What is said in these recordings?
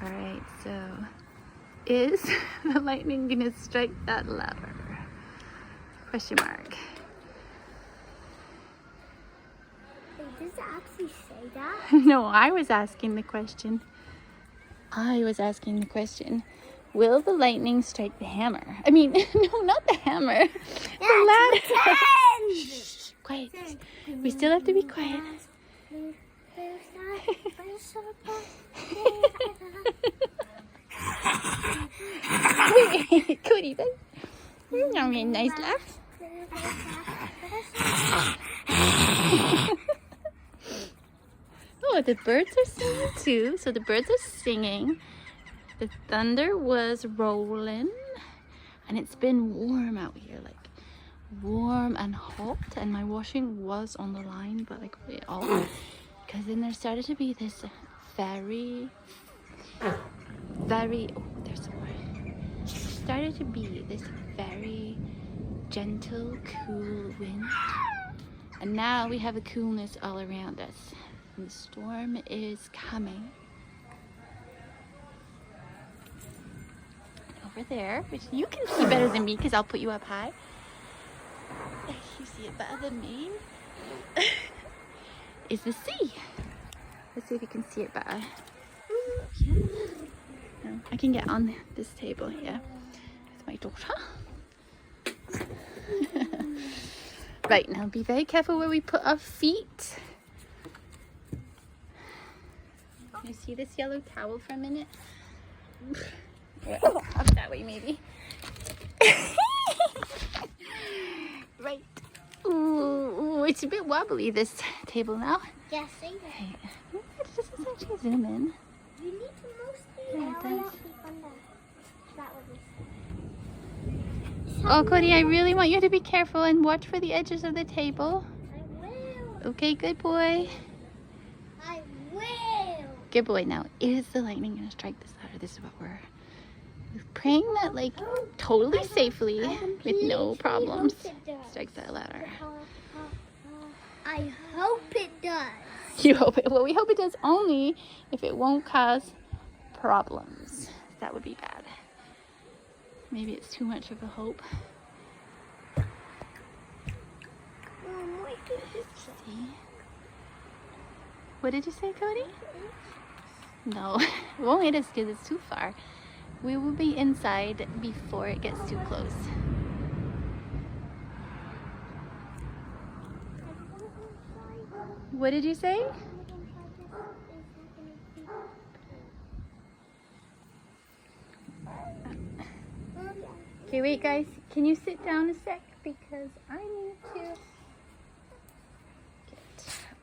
Alright, so is the lightning gonna strike that ladder? Question mark. Wait, does it actually say that? No, I was asking the question. Will the lightning strike the hammer? I mean, no, not the hammer. The ladder. Shh, quiet. We still have to be quiet. Wait, Cody, that's not a nice laugh. Oh, the birds are singing too. So the birds are singing. The thunder was rolling. And it's been warm out here, like warm and hot. And my washing was on the line, but I got it off. Because then there started to be this very, oh, there's some more. Started to be this very gentle, cool wind. And now we have a coolness all around us. And the storm is coming. Over there, which you can see better than me because I'll put you up high. You see it better than me. Is the sea. Let's see if you can see it better. Yeah. No, I can get on this table here with my daughter. Right, now be very careful where we put our feet. Can you see this yellow towel for a minute? Well, up that way maybe. Right. Ooh, it's a bit wobbly, this table now. Yes, see that. Hey, this is actually zoom in. You need to mostly. Yeah, it does. That would be. Oh, Cody, I really want you to be careful and watch for the edges of the table. I will. Okay, good boy. I will. Good boy. Now, is the lightning going to strike this ladder? This is what we're praying that, like, totally safely, with no problems, strikes that ladder. I hope it does. You hope it. Well, we hope it does only if it won't cause problems. That would be bad. Maybe it's too much of a hope. See? What did you say, Cody? No, it won't hit us because it's too far. We will be inside before it gets too close. What did you say? Okay, wait guys, can you sit down a sec because I need to get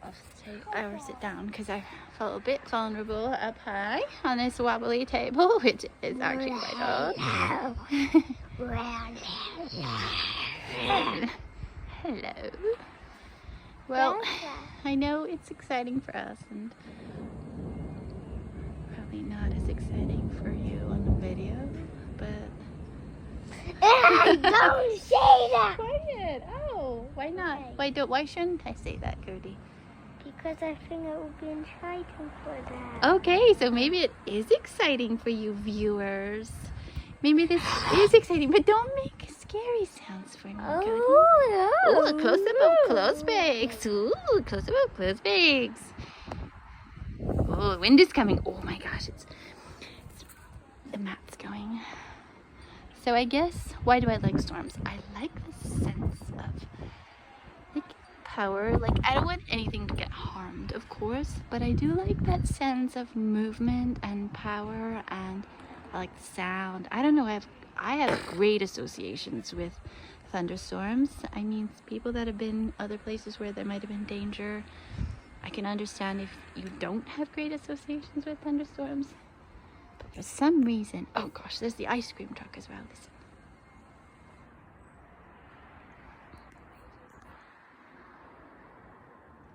off the table, or sit down because I felt a bit vulnerable up high on this wobbly table, which is actually quite old. Hello. Well, I know it's exciting for us and probably not as exciting for you on the video, but Don't say that. quiet. Oh, why not? Why shouldn't I say that, Cody? Because I think it would be exciting for that. Okay, so maybe it is exciting for you viewers. Maybe this is exciting, but don't make scary sounds for me, Cody. Oh, a close-up of clothes bags. Ooh, close-up of clothes bags. Oh, the wind is coming. Oh my gosh, it's the mat's going. So I guess, why do I like storms? I like the sense of like power. Like, I don't want anything to get harmed, of course, but I do like that sense of movement and power, and I like the sound. I don't know, I have great associations with thunderstorms. I mean, people that have been other places where there might have been danger, I can understand if you don't have great associations with thunderstorms. But for some reason, oh gosh, there's the ice cream truck as well. Listen.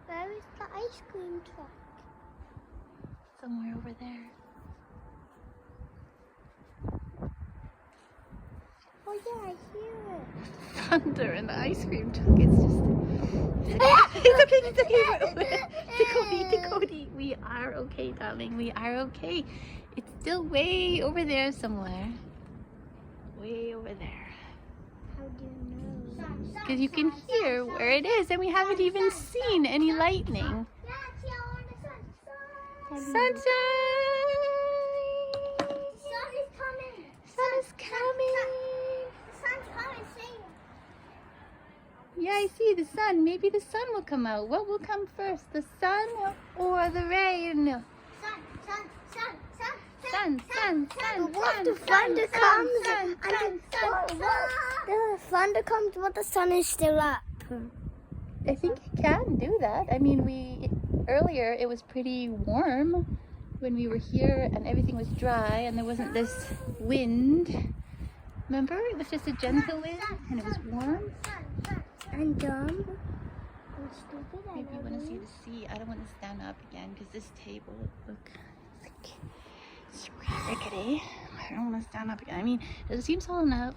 Where is the ice cream truck? Somewhere over there. Oh yeah, I hear it. Thunder and the ice cream truck. It's just. It's okay. It's okay. To Cody. We We are okay, darling. We are okay. It's still way over there somewhere. Way over there. How do you know? Because you can hear where it is, and we haven't even seen any lightning. Sunshine! Sun is coming. Sun is coming. The sun's coming. See? Yeah, I see the sun. Maybe the sun will come out. What will come first, the sun or the rain? Sun. What the thunder comes? The thunder comes, but the sun is still up. I think it can do that. I mean, earlier it was pretty warm when we were here and everything was dry and there wasn't this wind. Remember? It was just a gentle wind and it was warm. And dumb. And stupid. Maybe you want to see the sea. I don't want to stand up again because this table, look, it's rickety. I don't want to stand up again. I mean, it seems tall enough.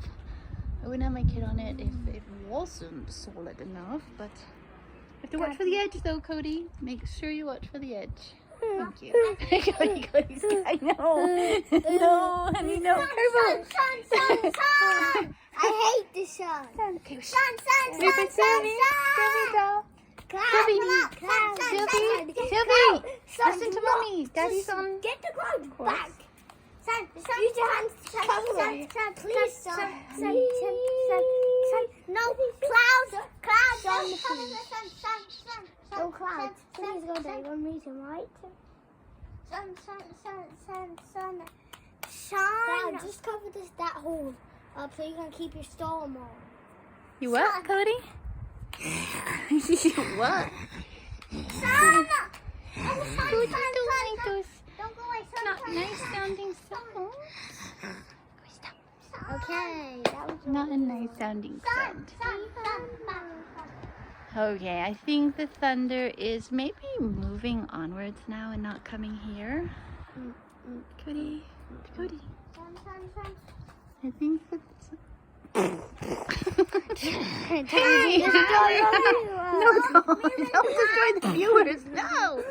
I wouldn't have my kid on it if it wasn't solid enough, but you have to watch for the edge though, Cody. Make sure you watch for the edge. Thank you. Cody's I know. No, honey, no. Careful. Sun. I hate the sun. Okay, Sun. Sylvie, listen to mommy. Daddy's on. Get the clouds back. Sun. Use your hands to cover me. Sun. Please, sun. No clouds. Clouds. No clouds. Please go there. One reason, right? Sun. Cloud, just cover that hole up so you can keep your storm on. You what, Cody? What? Sun. Cody, don't like those Don't go away. not nice sounding sounds. Okay, that was Not a nice sounding sound. Okay, I think the thunder is maybe moving onwards now and not coming here. Cody. I think that's... No, don't destroy the viewers. No.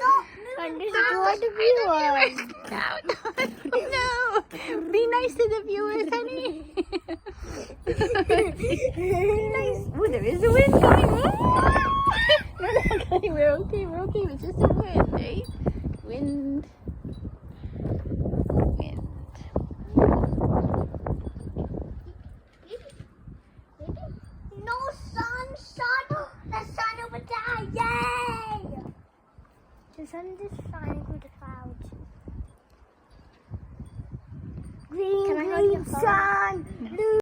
Destroy the viewers. No. Be nice to the viewers, honey. Be nice. Oh, there is a wind coming. No, Cody, we're okay. It's just a wind, eh? Wind. No sun. The sun over there. Yay! The sun is shining through the clouds. Green sun.